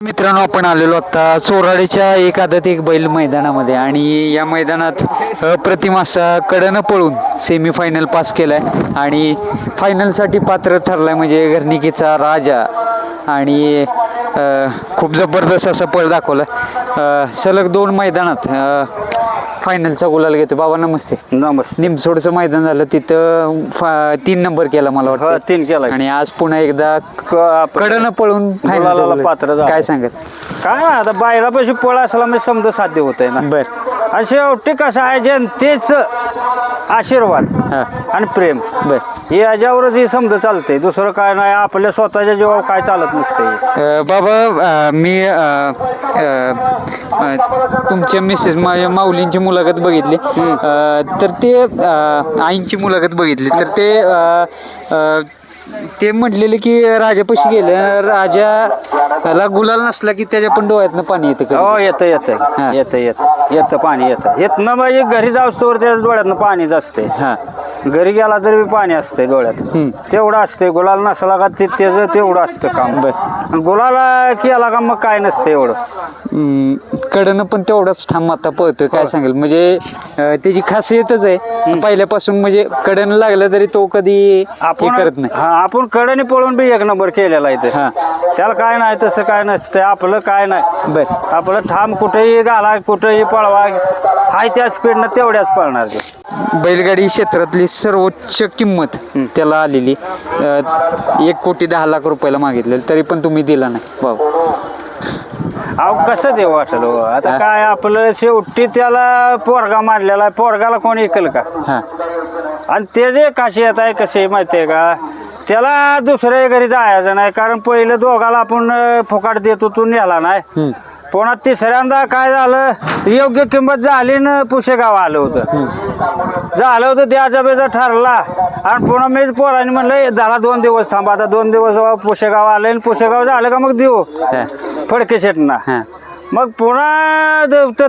मित्रांनो, आपण आलेलो आता चोराडीच्या एक आदत एक बैल मैदानामध्ये आणि या मैदानात अप्रतिम असा कडनं पळून सेमीफायनल पास केलाय आणि फायनलसाठी पात्र ठरलाय म्हणजे घरणिकीचा राजा आणि खूप जबरदस्त असा पळ दाखवला सलग 2 मैदानात फायनलचा गुलाल घेतो. बाबा नमस्ते. नमस्ते. निमसोडचं मैदान झालं तिथं 3 नंबर केला मला वाटतं. 3 केला आणि आज पुन्हा एकदा कडनं पळून फायनलला पात्र झालं. काय सांगत काय आता बायलापाशी पळ असला म्हणजे समजा साध्य होत आहे ना. बर. आणि शेवटी कसं आहे जनतेच आशीर्वाद आणि प्रेम बर याच्यावरच हे समजा चालतंय. दुसरं काय नाही. आपल्या स्वतःच्या जीवावर काय चालत नसतंय. बाबा मी तुमच्या मिसेस माझ्या माऊलींची मुलाखत बघितली तर ते आईंची मुलाखत बघितली तर ते म्हटलेले की राजापाशी गेलं राजाला गुलाल नसला की त्याच्या पण डोळ्यातनं पाणी येतं. हो येतं पाणी येतं ना. म्हणजे घरी जाऊस्तोवर त्याच्या डोळ्यातनं पाणीच असते. घरी गेला तरी पाणी असते डोळ्यात. तेवढं असते. गुलाल नसला का त्याचं तेवढं असतं काम. गुलाला केला का मग काय नसतं एवढं. कडनं पण तेवढाच ठाम आता पळतोय. काय सांगेल म्हणजे त्याची खासियतच आहे पहिल्यापासून. म्हणजे कडनं लागलं तरी तो कधी करत नाही. आपण कडनी पळून बी 1 नंबर केलेला आहे. त्याला काय नाही तसं काय नसतं. आपलं काय नाही. बर. आपलं ठाम कुठेही घाला कुठेही पळवा हाय त्या स्पीडनं तेवढ्याच पळणार. बैलगाडी क्षेत्रातली सर्वोच्च किंमत त्याला आलेली 1,10,00,000 रुपयाला मागितलेलं तरी पण तुम्ही दिला नाही बाबा. अहो कसं देऊ वाटलं आता. काय आपलं शेवटी त्याला पोरगा मारलेला आहे. पोरगाला कोण ऐकल का. आणि ते जे खासियत आहे कसे माहिती आहे का. त्याला दुसऱ्या घरी जायचं नाही. कारण पहिलं दोघाला आपण फुकाट देतो तू नेला नाही. पुन्हा तिसऱ्यांदा काय झालं योग्य किंमत झाली ना. पुशेगाव आलं होतं द्याचा बेजा ठरला. आणि पुन्हा मी पोरांनी म्हणलं झाला 2 दिवस थांबा. आता 2 दिवस पुशेगाव आलं. पुशेगाव झालं का मग देऊ फडके शेटना. मग पुन्हा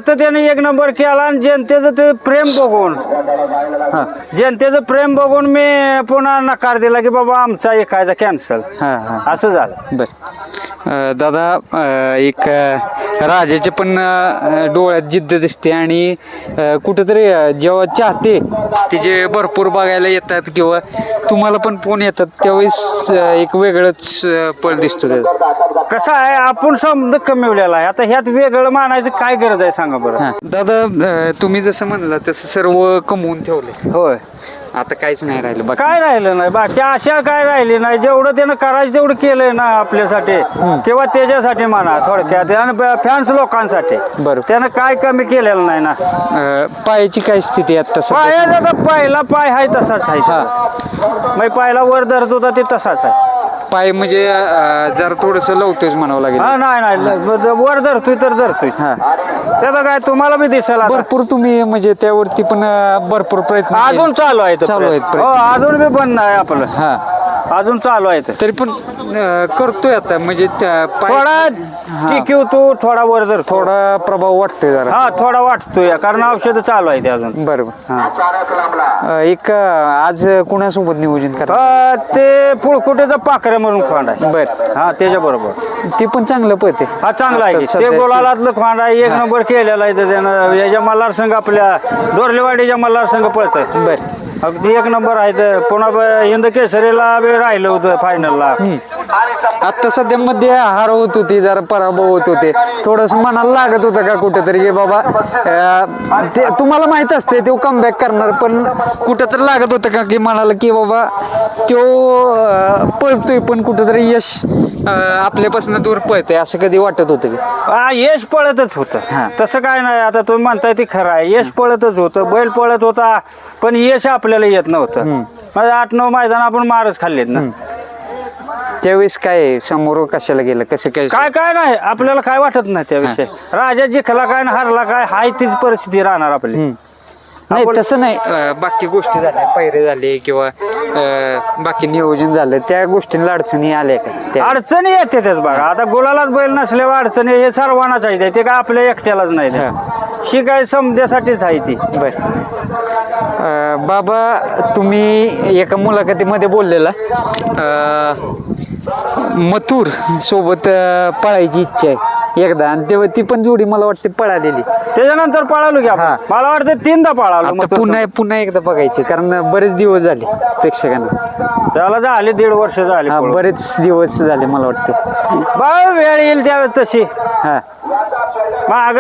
त्याने 1 नंबर केला. आणि जनतेचं ते प्रेम बघून मी पुन्हा नकार दिला की बाबा आमचा एखादा कॅन्सल. असं झालं. बर. दादा एक राजाचे पण डोळ्यात जिद्द दिसते आणि कुठंतरी जेव्हा चाहते तिचे भरपूर बघायला येतात किंवा तुम्हाला पण फोन येतात त्यावेळेस एक वेगळंच पळ दिसतो त्याचा. कसं आहे आपण समज कमिवलेला आहे. आता ह्यात वेगळं मानायचं काय गरज आहे सांगा बरं. दादा तुम्ही जसं म्हणला तसं सर्व कमवून ठेवले. होय. आता काहीच नाही राहिलं. काय राहिलं नाही बाकी आशा काय राहिली नाही. जेवढं त्यानं करायचं तेवढं केलंय ना आपल्यासाठी किंवा त्याच्यासाठी म्हणा थोडक्यात. आणि फॅन्स लोकांसाठी बरं त्यानं काय कमी केलेलं नाही ना. पायाची काय स्थिती आहे तसं. पायाचा पहिला पाय आहे तसाच आहे. मग पहिला वर धरत होता ते तसाच आहे. पाय म्हणजे जरा थोडस लवतोच म्हणावं लागेल. नाही वर धरतोय तर धरतोय. त्याचा काय तुम्हाला बी दिसेल. भरपूर तुम्ही म्हणजे त्यावरती पण भरपूर प्रयत्न अजून चालू आहेत. अजून बी बंद आहे आपलं. अजून चालू आहे तरी पण करतोय आता म्हणजे थोडा टिकव तू थोडा वर धर. थोडा प्रभाव वाटतोय जरा. थोडा वाटतोय कारण औषध चालू आहे ते अजून. बरोबर. एक आज कुणासोबत नियोजन करा. ते पुळकुटेचा पाखरे म्हणून खोंड आहे. बर. त्याच्या बरोबर ते पण चांगलं पळते. चांगला आहे. ते गोलालातलं खोंड आहे. 1 नंबर केलेला आहे त्यानं. याच्या मल्हार संघ आपल्या डोरलेवाडीच्या मल्हार संघ पळतय. बर. अगदी 1 नंबर आहे. पुन्हा हिंद केसरीला राहिलं होतं फायनलला. आता सध्या मध्ये हार होत होती जरा पराभव होत होते. थोडस मनाला लागत होतं का कुठेतरी की बाबा ते तुम्हाला माहित असते तो कमबॅक करणार पण कुठं तर लागत होतं का की मनाला की बाबा तो पळतोय पण कुठेतरी यश आपल्यापासून दूर पळतंय असं कधी वाटत होतं का. यश पळतच होतं. तसं काय नाही. आता तुम्ही म्हणताय ते खरं आहे. यश पळतच होतं. बैल पळत होता पण यश आपल्याला येत नव्हतं. 8-9 मैदान आपण मारच खाल्लेत ना. त्यावेळेस काय समोर कशाला गेलं कसं काय नाही आपल्याला काय वाटत नाही त्याविषयी. राजा जिंकला काय ना हरला काय हाय तीच परिस्थिती राहणार आपली. नाही तसं नाही. बाकी गोष्टी झाल्या पायरे झाले किंवा बाकी नियोजन झालं त्या गोष्टींना अडचणी आल्या का. अडचणी येते तेच बघा. आता गुलालाच बैल नसल्यावर अडचणी हे सर्वांनाच आहे. ते काय आपल्या एकट्यालाच नाही. ही काय समजासाठीच आहे ती. बर. बाबा तुम्ही एका मुलाखतीमध्ये बोललेला मथुर सोबत पळायची इच्छा आहे एकदा, आणि तेव्हा ती पण जोडी मला वाटते पळालेली. त्याच्यानंतर पळालो की आपण. हा. मला वाटतं 3दा पळालो आता मग पुन्हा एकदा बघायचे, कारण बरेच दिवस झाले प्रेक्षकांना. त्याला झाले 1.5 वर्ष झाले हा, पळून. बरेच दिवस झाले मला वाटते. बा वेळ येईल त्यावेळेस तशी. हा माग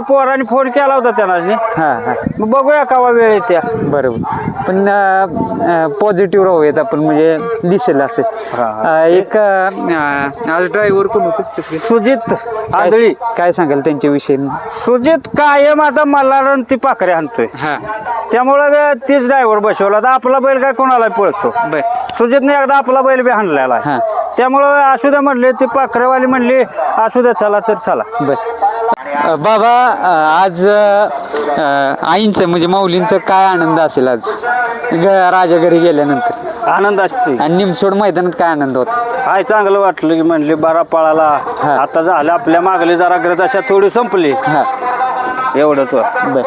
पोरांनी फोन केला होता त्यांना, हा हा मग बघूया केव्हा वेळ येत्या. बरोबर. पण पॉझिटिव्ह राहूयात आपण, म्हणजे दिसेल असं. हा, एक आज ड्रायव्हर कोण होतं कसं काय? सुजित आंधळी. काय सांगाल त्यांच्याविषयी? सुजित कायम आता मला ती पाखरे आणतोय, हा त्यामुळं तीच ड्रायव्हर बसवला. आता आपला बैल काय कोणाला पळतो. बर. सुजितने एकदा आपला बैल बी हाणलेला आहे. हा. त्यामुळं असू द्या म्हणले, ती पाखरेवाली म्हणली असू द्या, चला तर चला. बर. बाबा, आज आईंचं म्हणजे माऊलींचं काय आनंद असेल आज राजा घरी गेल्यानंतर? आनंद असते. आणि निमसोड मैदानात काय आनंद होता? हाय, चांगलं वाटलं की म्हणले बरा पळाला. हा. आता झालं आपल्या मागली जरा ग्रदशा थोडी संपली, हा एवढंच. बर.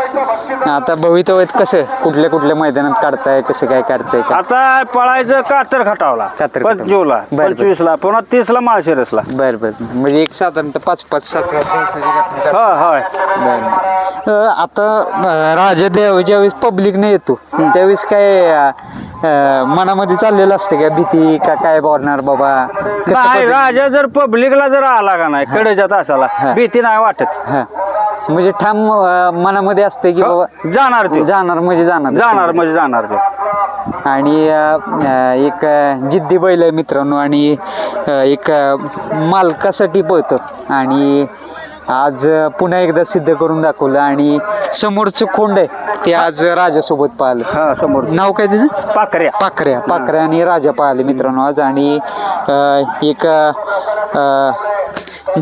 आता भवितव्यात कसं कुठल्या मैदानात काढताय, कसं काय काढताय का? आता पळायचं कातर खटावला कातर खटाव. 25ला, बरं, बरं. 25ला, पुन्हा 30ला माळशिरसला. बर बर. म्हणजे एक साधारणतः 5-5, 7 होय. आता राजा देव ज्यावेळेस पब्लिक ने येतो त्यावेळेस काय मनामध्ये चाललेलं असते का, भीती का काय बोलणार बाबा? कसं नाही, पद्धती- राजा जर पब्लिकला जर आला का नाही कडेच्या तासाला, हा. भीती नाही वाटत. हा. म्हणजे ठाम मनामध्ये असते की बाबा जाणार ते, जाणार म्हणजे जाणार. जाणार म्हणजे जाणार ते. आणि एक जिद्दी बैल आहे मित्रांनो, आणि एक मालकासाठी पळतो, आणि आज पुन्हा एकदा सिद्ध करून दाखवलं. आणि समोरचं खोंड आहे ते आज राजासोबत पाहिलं. हा, समोर नाव काय त्याचं? पाखऱ्या. पाखऱ्या आणि राजा पाहिले मित्रांनो आज. आणि एक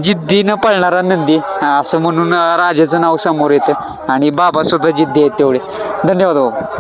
जिद्दीनं पळणारा नंदी असं म्हणून राजाचं नाव समोर येतं, आणि बाबा सुद्धा जिद्दी आहेत तेवढे. धन्यवाद बाबा.